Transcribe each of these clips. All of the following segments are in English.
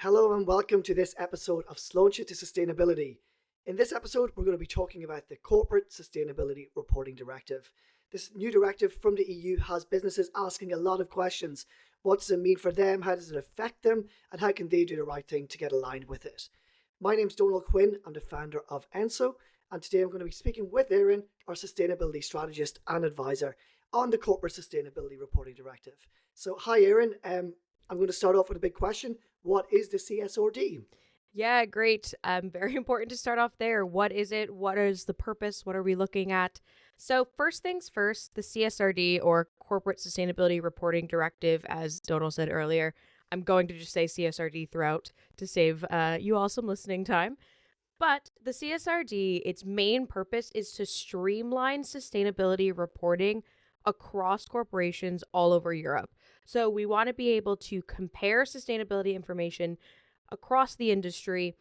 Hello and welcome to this episode of Sloanship to Sustainability. In this episode, we're going to be talking about the Corporate Sustainability Reporting Directive. This new directive from the EU has businesses asking a lot of questions. What does it mean for them? How does it affect them? And how can they do the right thing to get aligned with it? My name's Donal Quinn. I'm the founder of ENSO. And today I'm going to be speaking with Erin, our sustainability strategist and advisor on the Corporate Sustainability Reporting Directive. So hi Erin, I'm going to start off with a big question. What is the CSRD? Yeah, great. Very important to start off there. What is it? What is the purpose? What are we looking at? So first things first, the CSRD or Corporate Sustainability Reporting Directive, as Donal said earlier, I'm going to just say CSRD throughout to save you all some listening time. But the CSRD, its main purpose is to streamline sustainability reporting across corporations all over Europe. So we want to be able to compare sustainability information across the industry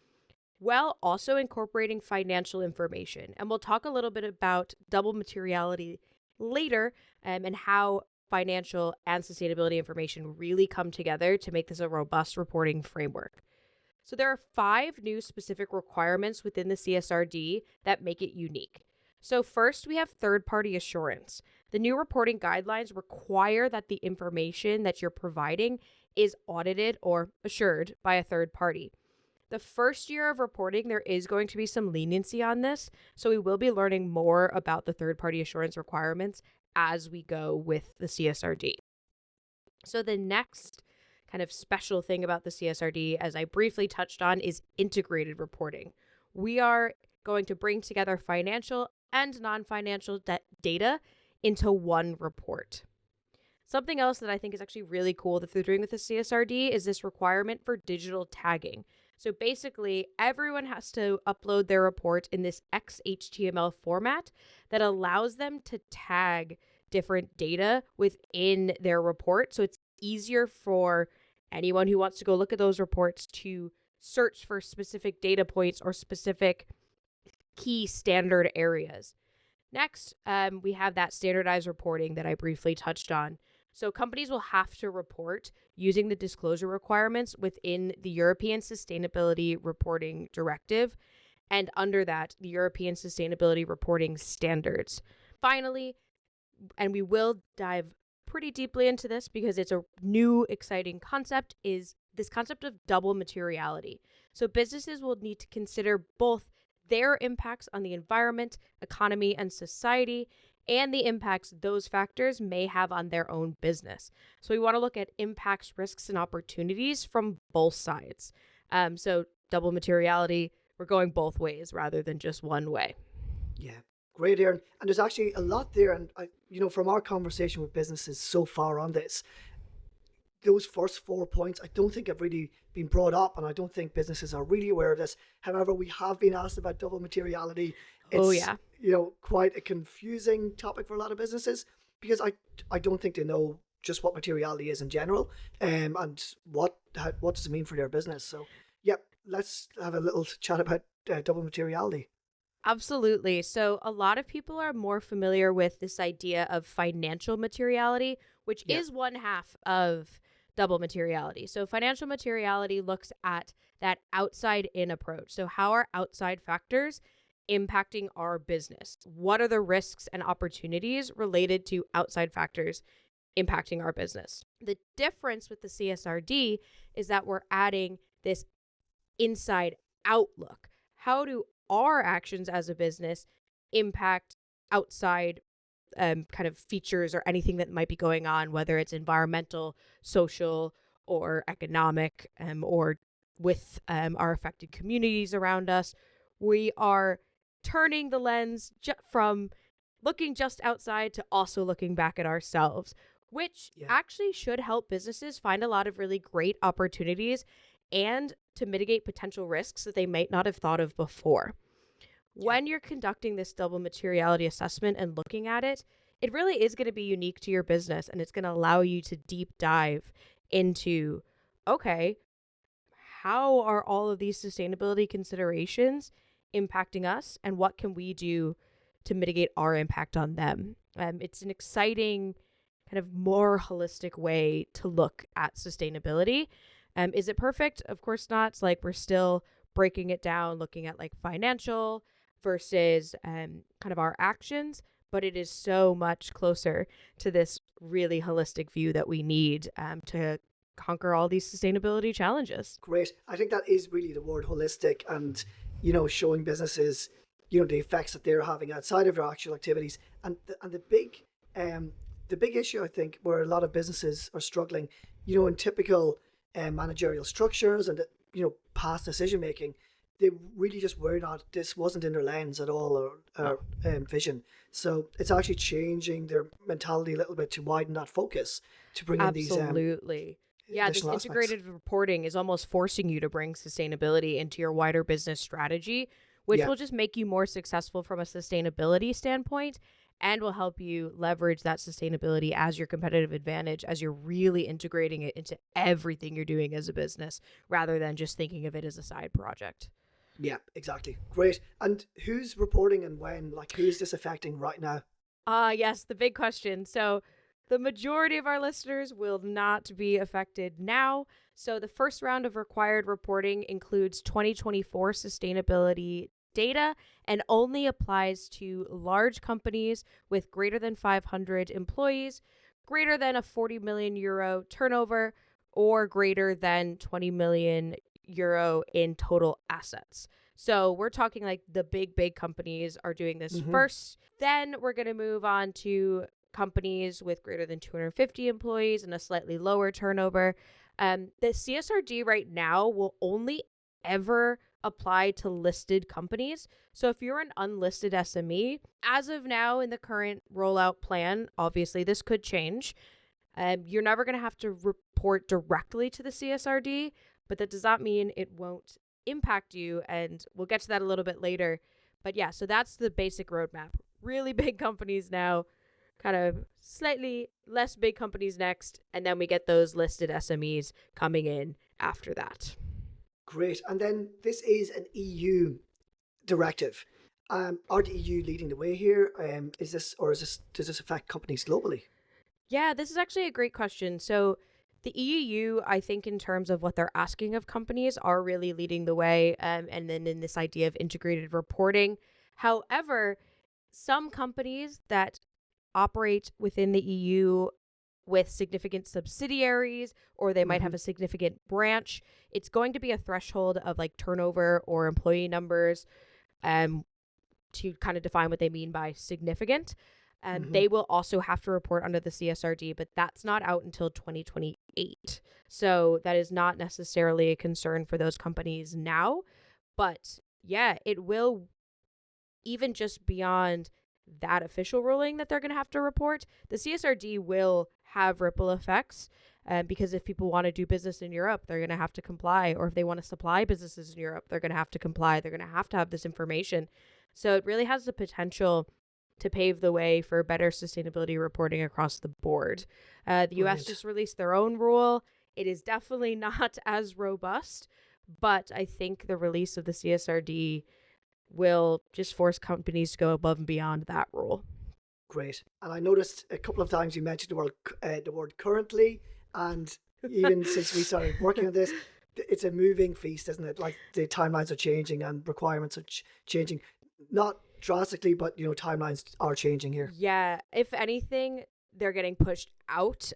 while also incorporating financial information. And we'll talk a little bit about double materiality later and how financial and sustainability information really come together to make this a robust reporting framework. So there are 5 new specific requirements within the CSRD that make it unique. So first, we have third-party assurance. The new reporting guidelines require that the information that you're providing is audited or assured by a third party. The first year of reporting, there is going to be some leniency on this, so we will be learning more about the third-party assurance requirements as we go with the CSRD. So the next kind of special thing about the CSRD, as I briefly touched on, is integrated reporting. We are going to bring together financial and non-financial data into one report. Something else that I think is actually really cool that they're doing with the CSRD is this requirement for digital tagging. So basically, everyone has to upload their report in this XHTML format that allows them to tag different data within their report. So it's easier for anyone who wants to go look at those reports to search for specific data points or specific key standard areas. Next, we have that standardized reporting that I briefly touched on. So companies will have to report using the disclosure requirements within the European Sustainability Reporting Directive, and under that, the European Sustainability Reporting Standards. Finally, and we will dive pretty deeply into this because it's a new, exciting concept, is this concept of double materiality. So businesses will need to consider both their impacts on the environment, economy, and society, and the impacts those factors may have on their own business. So we want to look at impacts, risks, and opportunities from both sides. So double materiality, we're going both ways rather than just one way. Yeah, great, Aaron. And there's actually a lot there. And from our conversation with businesses so far on this, those first 4 points, I don't think have really been brought up, and I don't think businesses are really aware of this. However, we have been asked about double materiality. It's, quite a confusing topic for a lot of businesses because I don't think they know just what materiality is in general, and what does it mean for their business. So, yep, let's have a little chat about double materiality. Absolutely. So a lot of people are more familiar with this idea of financial materiality, which is one half of double materiality. So financial materiality looks at that outside in approach. So how are outside factors impacting our business? What are the risks and opportunities related to outside factors impacting our business? The difference with the CSRD is that we're adding this inside outlook. How do our actions as a business impact outside kind of features or anything that might be going on, whether it's environmental, social, or economic, or with our affected communities around us? We are turning the lens from looking just outside to also looking back at ourselves, which actually should help businesses find a lot of really great opportunities and to mitigate potential risks that they might not have thought of before. When you're conducting this double materiality assessment and looking at it, it really is going to be unique to your business, and it's going to allow you to deep dive into, okay, how are all of these sustainability considerations impacting us, and what can we do to mitigate our impact on them? It's an exciting, kind of more holistic way to look at sustainability. Is it perfect? Of course not. It's like we're still breaking it down, looking at like financial versus kind of our actions, but it is so much closer to this really holistic view that we need to conquer all these sustainability challenges. Great. I think that is really the word holistic, and showing businesses the effects that they're having outside of their actual activities, and the big issue, I think, where a lot of businesses are struggling, in typical managerial structures and past decision making, they really just were not. This wasn't in their lens at all, or vision. So it's actually changing their mentality a little bit to widen that focus, to bring in these Absolutely. Yeah, this additional aspects. integrated reporting is almost forcing you to bring sustainability into your wider business strategy, which Yeah, will just make you more successful from a sustainability standpoint and will help you leverage that sustainability as your competitive advantage as you're really integrating it into everything you're doing as a business rather than just thinking of it as a side project. yeah, exactly. Great. And who's reporting and when? Like, who's this affecting right now? Yes, the big question. So, the majority of our listeners will not be affected now. So, the first round of required reporting includes 2024 sustainability data and only applies to large companies with greater than 500 employees, greater than a 40 million euro turnover, or greater than 20 million euro in total assets. So we're talking like the big companies are doing this Hmm. first. Then we're going to move on to companies with greater than 250 employees and a slightly lower turnover. The CSRD right now will only ever apply to listed companies. So if you're an unlisted SME, as of now in the current rollout plan, obviously this could change. You're never going to have to report directly to the CSRD, but that does not mean it won't impact you. And we'll get to that a little bit later. But yeah, so that's the basic roadmap. Really big companies now, kind of slightly less big companies next. And then we get those listed SMEs coming in after that. Great. And then this is an EU directive. Are the EU leading the way here? Does this affect companies globally? Yeah, this is actually a great question. So, the EU, I think, in terms of what they're asking of companies, are really leading the way. And then in this idea of integrated reporting. However, some companies that operate within the EU with significant subsidiaries, or they might Hmm. have a significant branch, it's going to be a threshold of like turnover or employee numbers. Um, to kind of define what they mean by significant. Hmm. They will also have to report under the CSRD, but that's not out until 2028. So that is not necessarily a concern for those companies now. But yeah, it will, even just beyond that official ruling that they're going to have to report, the CSRD will have ripple effects. Because if people want to do business in Europe, they're going to have to comply. Or if they want to supply businesses in Europe, they're going to have to comply. They're going to have this information. So it really has the potential to pave the way for better sustainability reporting across the board. The US Brilliant. just released their own rule. It is definitely not as robust, but I think the release of the CSRD will just force companies to go above and beyond that rule. Great. And I noticed a couple of times you mentioned the word currently, and even since we started working on this, it's a moving feast, isn't it? Like the timelines are changing and requirements are changing, not drastically, but timelines are changing here. Yeah, if anything, they're getting pushed out.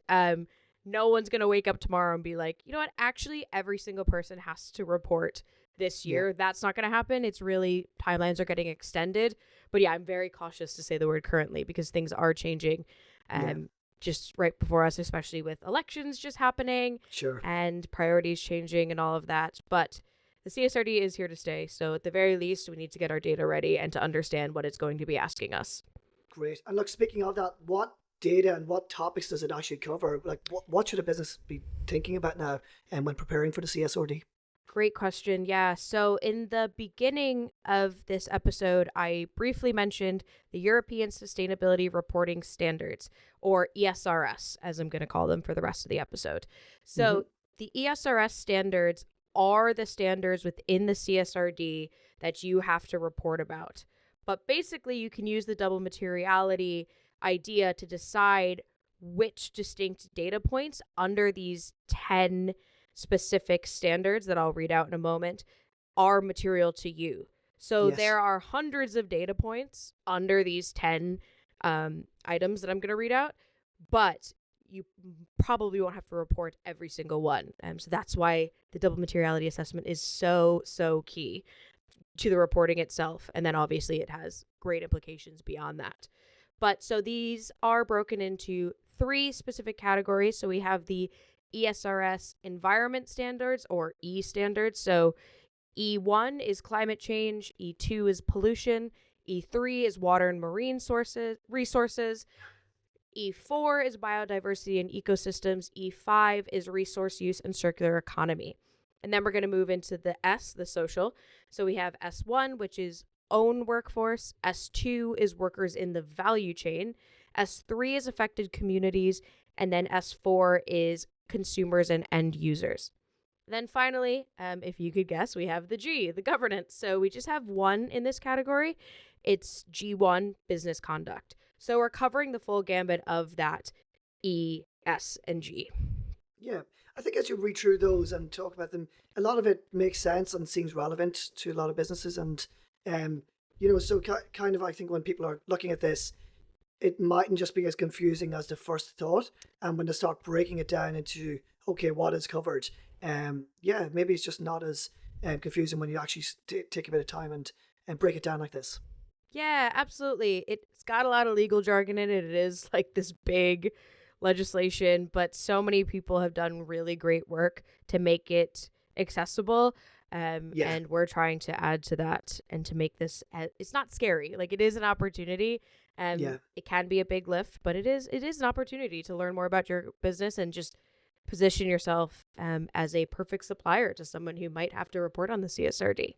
No one's going to wake up tomorrow and be like, you know what, actually, every single person has to report this Yeah. year. That's not going to happen. It's really, timelines are getting extended. But yeah, I'm very cautious to say the word currently because things are changing Yeah. just right before us, especially with elections just happening Sure. and priorities changing and all of that. But the CSRD is here to stay. So at the very least, we need to get our data ready and to understand what it's going to be asking us. Great. And look, speaking of that, what data and what topics does it actually cover? Like, what should a business be thinking about now and when preparing for the CSRD? Great question. Yeah. So, in the beginning of this episode, I briefly mentioned the European Sustainability Reporting Standards, or ESRS, as I'm going to call them for the rest of the episode. So, the ESRS standards are the standards within the CSRD that you have to report about. But basically, you can use the double materiality idea to decide which distinct data points under these 10 specific standards that I'll read out in a moment are material to you. So Yes. there are hundreds of data points under these 10 items that I'm going to read out, but you probably won't have to report every single one. So that's why the double materiality assessment is so, so key to the reporting itself. And then obviously it has great implications beyond that. But so these are broken into 3 specific categories. So we have the ESRS environment standards, or E standards. So E1 is climate change, E2 is pollution, E3 is water and marine resources, E4 is biodiversity and ecosystems, E5 is resource use and circular economy. And then we're going to move into the S, the social. So we have S1, which is own workforce, S2 is workers in the value chain, S3 is affected communities, and then S4 is consumers and end users. Then finally, if you could guess, we have the G, the governance. So we just have one in this category. It's G1, business conduct. So we're covering the full gambit of that E, S, and G. Yeah, I think as you read through those and talk about them, a lot of it makes sense and seems relevant to a lot of businesses. And, so kind of, I think when people are looking at this, it mightn't just be as confusing as the first thought. And when they start breaking it down into, okay, what is covered? Maybe it's just not as confusing when you actually take a bit of time and break it down like this. Yeah, absolutely. It's got a lot of legal jargon in it. It is like this big legislation, but so many people have done really great work to make it accessible. And we're trying to add to that and to make this, it's not scary. Like, it is an opportunity. It can be a big lift, but it is an opportunity to learn more about your business and just position yourself as a perfect supplier to someone who might have to report on the CSRD.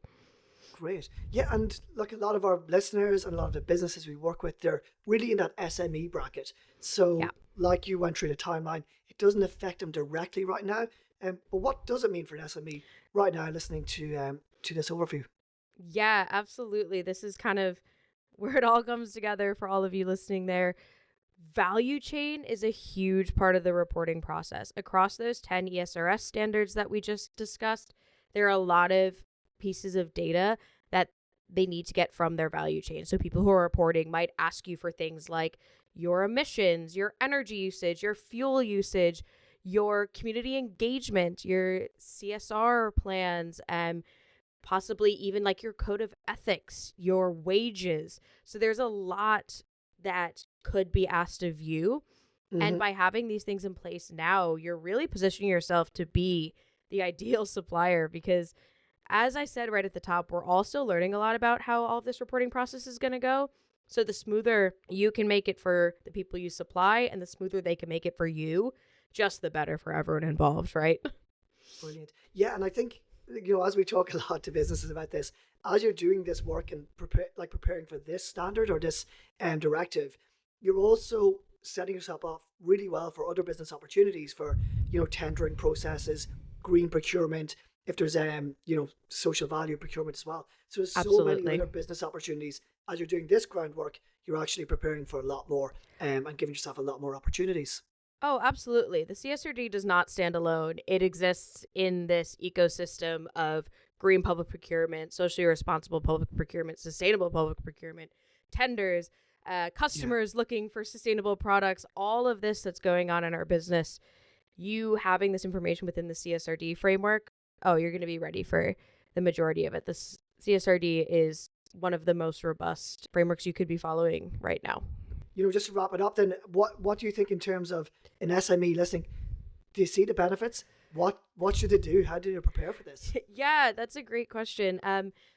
Great. Yeah, and like a lot of our listeners and a lot of the businesses we work with, they're really in that SME bracket. So, like you went through the timeline, it doesn't affect them directly right now. But what does it mean for an SME right now listening to this overview? Yeah, absolutely. This is kind of where it all comes together for all of you listening there. Value chain is a huge part of the reporting process. Across those 10 ESRS standards that we just discussed, there are a lot of pieces of data that they need to get from their value chain. So people who are reporting might ask you for things like your emissions, your energy usage, your fuel usage, your community engagement, your CSR plans, possibly even like your code of ethics, your wages. So there's a lot that could be asked of you. Mm-hmm. And by having these things in place now, you're really positioning yourself to be the ideal supplier, because as I said right at the top, we're also learning a lot about how all of this reporting process is going to go. So the smoother you can make it for the people you supply and the smoother they can make it for you, just the better for everyone involved, right? Brilliant. Yeah, and I think, as we talk a lot to businesses about this, as you're doing this work and preparing for this standard or this directive, you're also setting yourself up really well for other business opportunities for, tendering processes, green procurement, if there's social value procurement as well. So there's so many other business opportunities. As you're doing this groundwork, you're actually preparing for a lot more and giving yourself a lot more opportunities. Oh, absolutely. The CSRD does not stand alone. It exists in this ecosystem of green public procurement, socially responsible public procurement, sustainable public procurement, tenders, customers looking for sustainable products, all of this that's going on in our business. You having this information within the CSRD framework, you're going to be ready for the majority of it. The CSRD is one of the most robust frameworks you could be following right now. Just to wrap it up, then, what do you think in terms of an SME listening? Do you see the benefits? What should they do? How do they prepare for this? Yeah, that's a great question.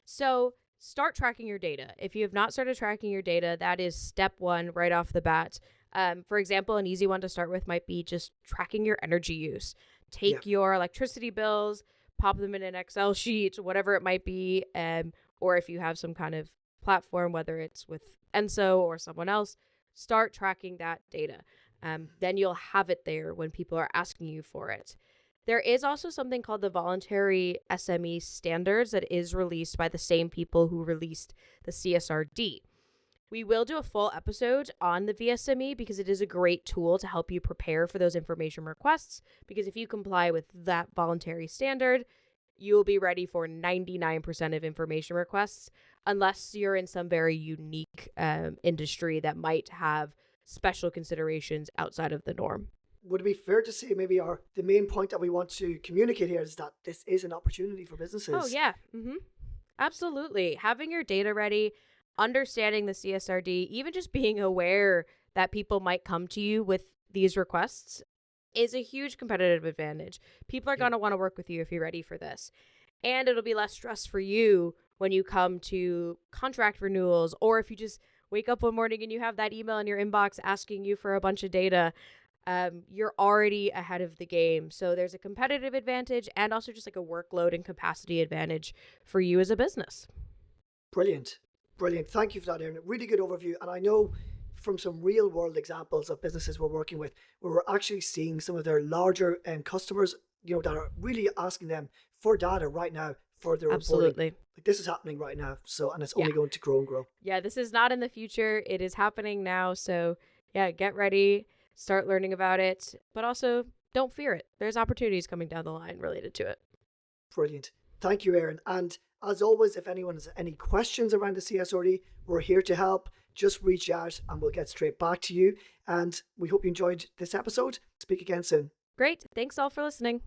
So start tracking your data. If you have not started tracking your data, that is step one right off the bat. For example, an easy one to start with might be just tracking your energy use. Take your electricity bills, pop them in an Excel sheet, whatever it might be. Or if you have some kind of platform, whether it's with Enso or someone else, start tracking that data. Then you'll have it there when people are asking you for it. There is also something called the Voluntary SME Standards that is released by the same people who released the CSRD. We will do a full episode on the VSME because it is a great tool to help you prepare for those information requests. Because if you comply with that voluntary standard, you will be ready for 99% of information requests, unless you're in some very unique industry that might have special considerations outside of the norm. Would it be fair to say maybe the main point that we want to communicate here is that this is an opportunity for businesses? Oh, yeah. Absolutely. Having your data ready, understanding the CSRD, even just being aware that people might come to you with these requests is a huge competitive advantage. People are going to want to work with you if you're ready for this. And it'll be less stress for you when you come to contract renewals, or if you just wake up one morning and you have that email in your inbox asking you for a bunch of data. You're already ahead of the game. So there's a competitive advantage and also just like a workload and capacity advantage for you as a business. Brilliant. Thank you for that, Erin. Really good overview. And I know from some real world examples of businesses we're working with, where we're actually seeing some of their larger customers, that are really asking them for data right now for their Absolutely. reporting. Like, this is happening right now. So, and it's only going to grow and grow. Yeah, this is not in the future. It is happening now. So yeah, get ready. Start learning about it, but also don't fear it. There's opportunities coming down the line related to it. Brilliant. Thank you, Erin. And as always, if anyone has any questions around the CSRD, we're here to help. Just reach out and we'll get straight back to you. And we hope you enjoyed this episode. Speak again soon. Great. Thanks all for listening.